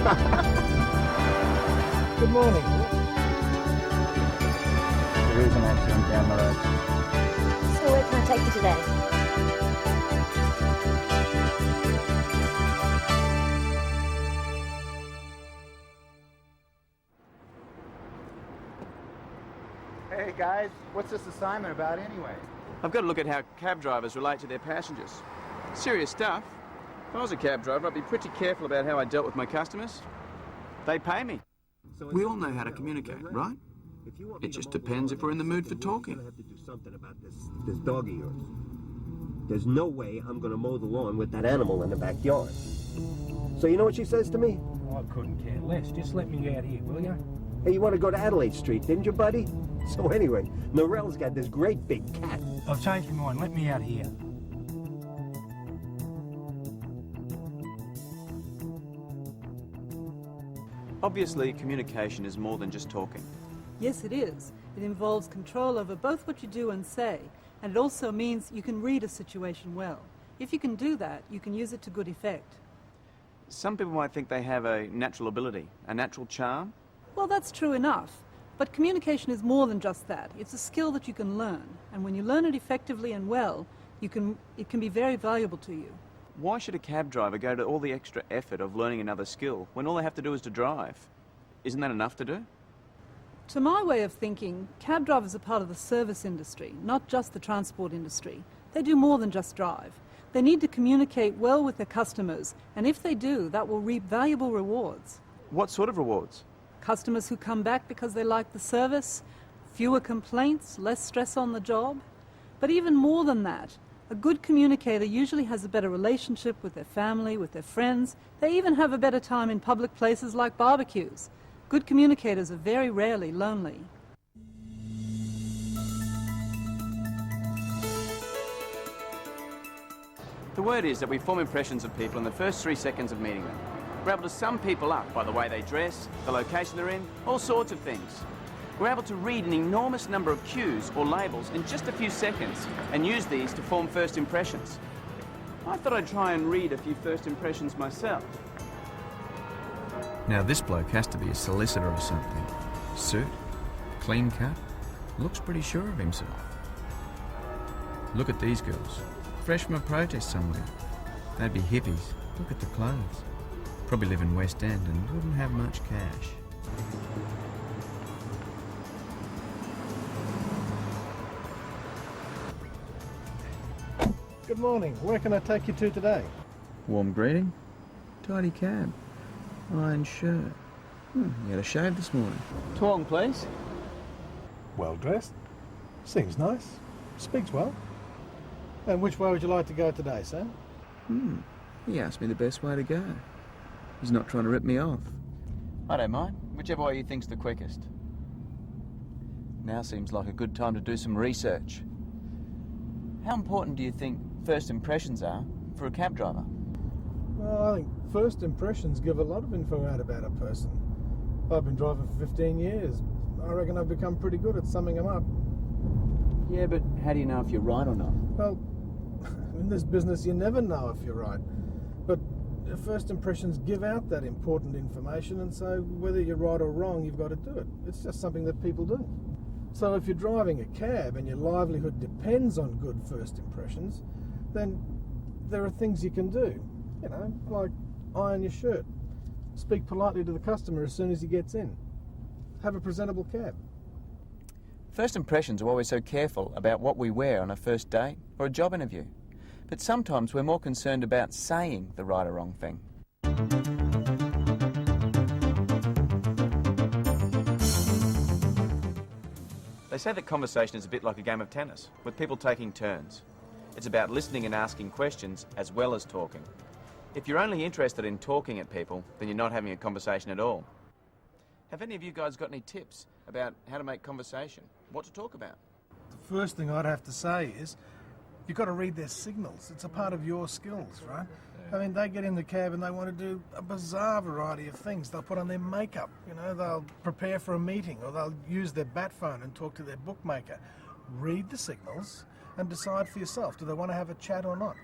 Good morning. There is an accident down the road. So where can I take you today? Hey guys, what's this assignment about anyway? I've got to look at how cab drivers relate to their passengers. Serious stuff. If I was a cab driver, I'd be pretty careful about how I dealt with my customers. They pay me. We all know how to communicate, right? It just depends if we're in the mood for talking. I have to do something about this dog of yours. There's no way I'm going to mow the lawn with that animal in the backyard. So you know what she says to me? I couldn't care less. Just let me out here, will you? Hey, you want to go to Adelaide Street, didn't you, buddy? So anyway, Norell's got this great big cat. I've changed my mind. Let me out here. Obviously, communication is more than just talking. Yes, it is. It involves control over both what you do and say, and it also means you can read a situation well. If you can do that, you can use it to good effect. Some people might think they have a natural ability, a natural charm. Well, that's true enough. But communication is more than just that. It's a skill that you can learn, and when you learn it effectively and well, it can be very valuable to you. Why should a cab driver go to all the extra effort of learning another skill when all they have to do is to drive? Isn't that enough to do? To my way of thinking, cab drivers are part of the service industry, not just the transport industry. They do more than just drive. They need to communicate well with their customers, and if they do, that will reap valuable rewards. What sort of rewards? Customers who come back because they like the service, fewer complaints, less stress on the job. But even more than that, a good communicator usually has a better relationship with their family, with their friends. They even have a better time in public places like barbecues. Good communicators are very rarely lonely. The word is that we form impressions of people in the first 3 seconds of meeting them. We're able to sum people up by the way they dress, the location they're in, all sorts of things. We're able to read an enormous number of cues or labels in just a few seconds and use these to form first impressions. I thought I'd try and read a few first impressions myself. Now this bloke has to be a solicitor or something. Suit, clean cut, looks pretty sure of himself. Look at these girls, fresh from a protest somewhere. They'd be hippies. Look at the clothes. Probably live in West End and wouldn't have much cash. Good morning. Where can I take you to today? Warm greeting, tidy cab, iron shirt. You had a shave this morning. Twang, please. Well dressed. Seems nice. Speaks well. And which way would you like to go today, Sam? He asked me the best way to go. He's not trying to rip me off. I don't mind. Whichever way you think's the quickest. Now seems like a good time to do some research. How important do you think first impressions are for a cab driver? Well, I think first impressions give a lot of info out about a person. I've been driving for 15 years. I reckon I've become pretty good at summing them up. Yeah, but how do you know if you're right or not? Well, in this business you never know if you're right. But first impressions give out that important information, and so whether you're right or wrong, you've got to do it. It's just something that people do. So if you're driving a cab and your livelihood depends on good first impressions, then there are things you can do. You know, like iron your shirt, speak politely to the customer as soon as he gets in, have a presentable cab. First impressions are always so careful about what we wear on a first date or a job interview. But sometimes we're more concerned about saying the right or wrong thing. They say that conversation is a bit like a game of tennis, with people taking turns. It's about listening and asking questions as well as talking. If you're only interested in talking at people, then you're not having a conversation at all. Have any of you guys got any tips about how to make conversation? What to talk about? The first thing I'd have to say is you've got to read their signals. It's a part of your skills, right? I mean, they get in the cab and they want to do a bizarre variety of things. They'll put on their makeup, you know, they'll prepare for a meeting, or they'll use their bat phone and talk to their bookmaker. Read the signals and decide for yourself, do they want to have a chat or not?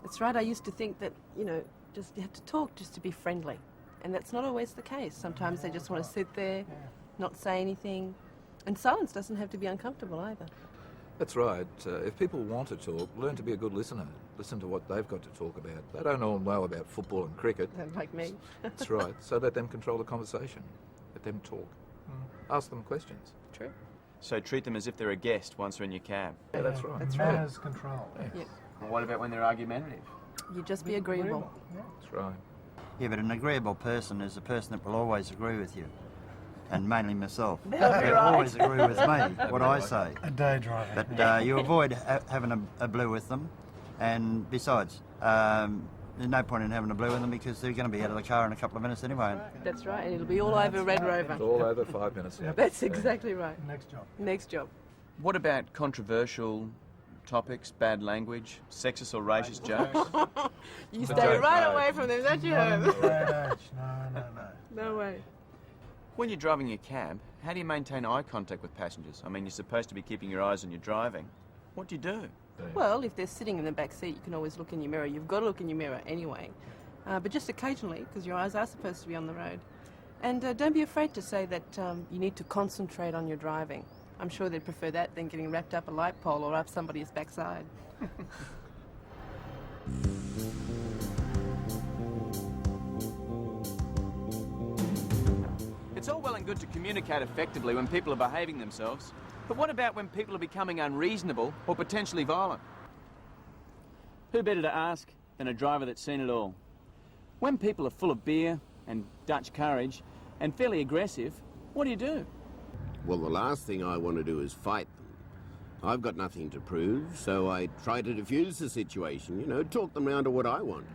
That's right. I used to think that, you know, just you have to talk just to be friendly. And that's not always the case. Sometimes they just want to sit there, not say anything. And silence doesn't have to be uncomfortable either. That's right. If people want to talk, learn to be a good listener. Listen to what they've got to talk about. They don't all know about football and cricket. Like me. That's right. So let them control the conversation. Let them talk. Ask them questions. True. So treat them as if they're a guest once they're in your cab. Yeah, that's right. That's Manners control. Yeah. Well, what about when they're argumentative? You just be agreeable. That's right. Yeah, but an agreeable person is a person that will always agree with you. And mainly myself. They'll be They'll right. always agree with me, what I say. A day driver. But you avoid having a blue with them. And besides, there's no point in having a blue with them because they're going to be out of the car in a couple of minutes anyway. That's right, and it'll be all over Red Rover. It's all over 5 minutes. Yeah. That's exactly right. Next job. Next job. What about controversial topics, bad language, sexist or racist jokes? You stay right away from them, don't you? No. No way. When you're driving your cab, how do you maintain eye contact with passengers? I mean, you're supposed to be keeping your eyes on your driving. What do you do? Well, if they're sitting in the back seat, you can always look in your mirror. You've got to look in your mirror anyway. But just occasionally, because your eyes are supposed to be on the road. And don't be afraid to say that you need to concentrate on your driving. I'm sure they'd prefer that than getting wrapped up a light pole or up somebody's backside. It's all well and good to communicate effectively when people are behaving themselves, but what about when people are becoming unreasonable or potentially violent? Who better to ask than a driver that's seen it all? When people are full of beer and Dutch courage and fairly aggressive, what do you do? Well, the last thing I want to do is fight them. I've got nothing to prove, so I try to diffuse the situation, talk them round to what I want.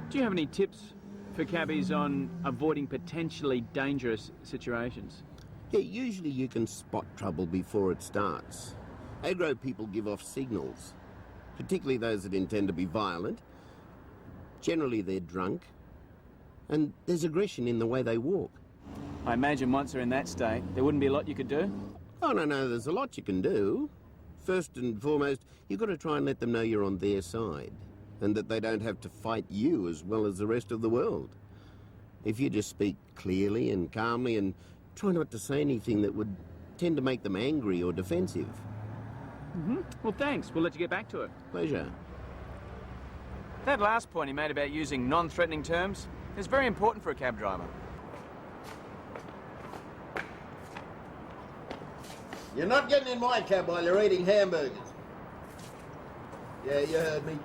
Do you have any tips for cabbies on avoiding potentially dangerous situations? Yeah, usually you can spot trouble before it starts. Aggro people give off signals, particularly those that intend to be violent. Generally they're drunk, and there's aggression in the way they walk. I imagine once they're in that state, there wouldn't be a lot you could do? Oh, no, there's a lot you can do. First and foremost, you've got to try and let them know you're on their side, and that they don't have to fight you as well as the rest of the world. If you just speak clearly and calmly and try not to say anything that would tend to make them angry or defensive. Well, thanks. We'll let you get back to it. Pleasure. That last point he made about using non-threatening terms is very important for a cab driver. You're not getting in my cab while you're eating hamburgers. Yeah, you heard me.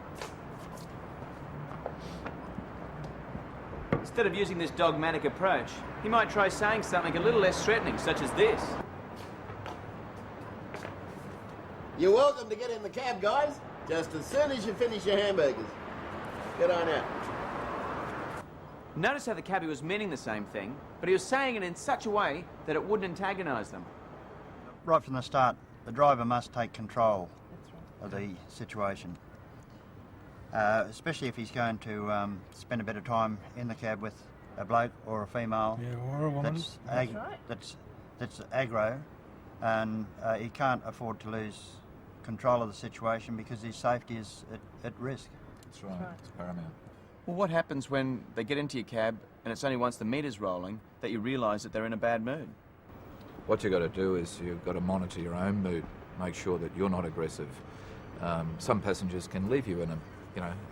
Instead of using this dogmatic approach, he might try saying something a little less threatening, such as this. You're welcome to get in the cab, guys, just as soon as you finish your hamburgers. Get on out. Notice how the cabbie was meaning the same thing, but he was saying it in such a way that it wouldn't antagonise them. Right from the start, the driver must take control of the situation. Especially if he's going to spend a bit of time in the cab with a bloke or a female. Yeah, or a woman. That's aggro, and he can't afford to lose control of the situation because his safety is at risk. That's right. It's paramount. Well, what happens when they get into your cab and it's only once the meter's rolling that you realise that they're in a bad mood? What you've got to do is you've got to monitor your own mood, make sure that you're not aggressive. Some passengers can leave you in a,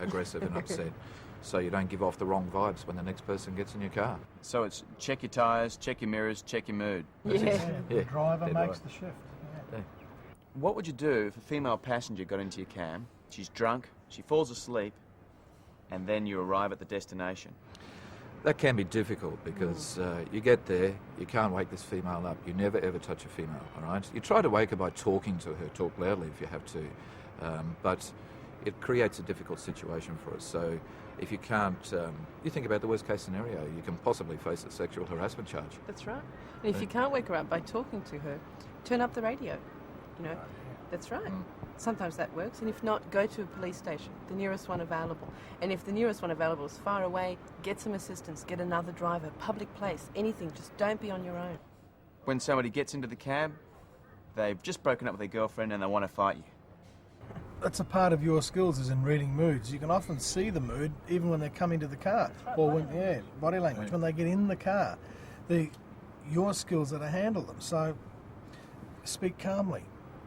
aggressive and upset, so you don't give off the wrong vibes when the next person gets in your car. So it's check your tyres, check your mirrors, check your mood. Yeah. The driver dead makes right. the shift. Yeah. What would you do if a female passenger got into your cab, she's drunk, she falls asleep, and then you arrive at the destination? That can be difficult because you get there, you can't wake this female up. You never ever touch a female, all right? You try to wake her by talking to her, talk loudly if you have to, but it creates a difficult situation for us. So if you can't, you think about the worst case scenario, you can possibly face a sexual harassment charge. That's right. And if you can't wake her up by talking to her, turn up the radio. That's right. Sometimes that works, and if not, go to a police station, the nearest one available. And if the nearest one available is far away, get some assistance, get another driver, public place, anything, just don't be on your own. When somebody gets into the cab, they've just broken up with their girlfriend and they want to fight you. that's a part of your skills is in reading moods. You can often see the mood even when they're coming to the car, or when body language when they get in the car. Your skills are to handle them. So speak calmly,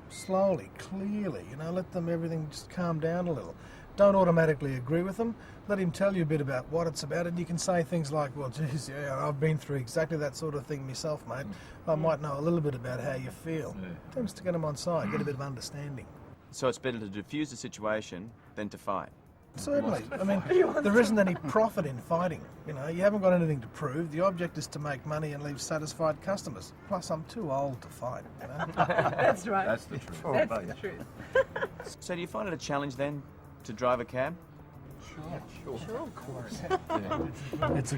slowly, clearly. Let them everything just calm down a little. Don't automatically agree with them. Let him tell you a bit about what it's about, and you can say things like, "Well, geez, yeah, I've been through exactly that sort of thing myself, mate. I might know a little bit about how you feel." Tends to get them on side, get a bit of understanding. So it's better to diffuse the situation than to fight. Certainly. I mean, there isn't any profit in fighting. You haven't got anything to prove. The object is to make money and leave satisfied customers. Plus, I'm too old to fight. That's right. That's the truth. That's the truth. So do you find it a challenge then to drive a cab? Sure, of course. It's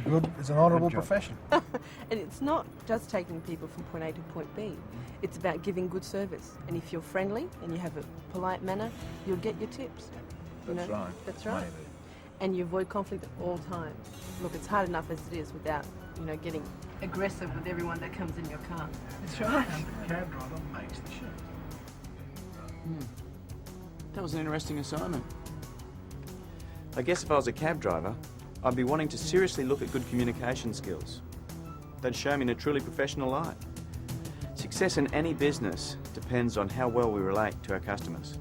an honourable profession. And it's not just taking people from point A to point B. It's about giving good service. And if you're friendly and you have a polite manner, you'll get your tips. That's right. That's right. Maybe. And you avoid conflict at all times. Look, it's hard enough as it is without, getting aggressive with everyone that comes in your car. That's right. And the cab driver makes the shift. That was an interesting assignment. I guess if I was a cab driver, I'd be wanting to seriously look at good communication skills. They'd show me in a truly professional light. Success in any business depends on how well we relate to our customers.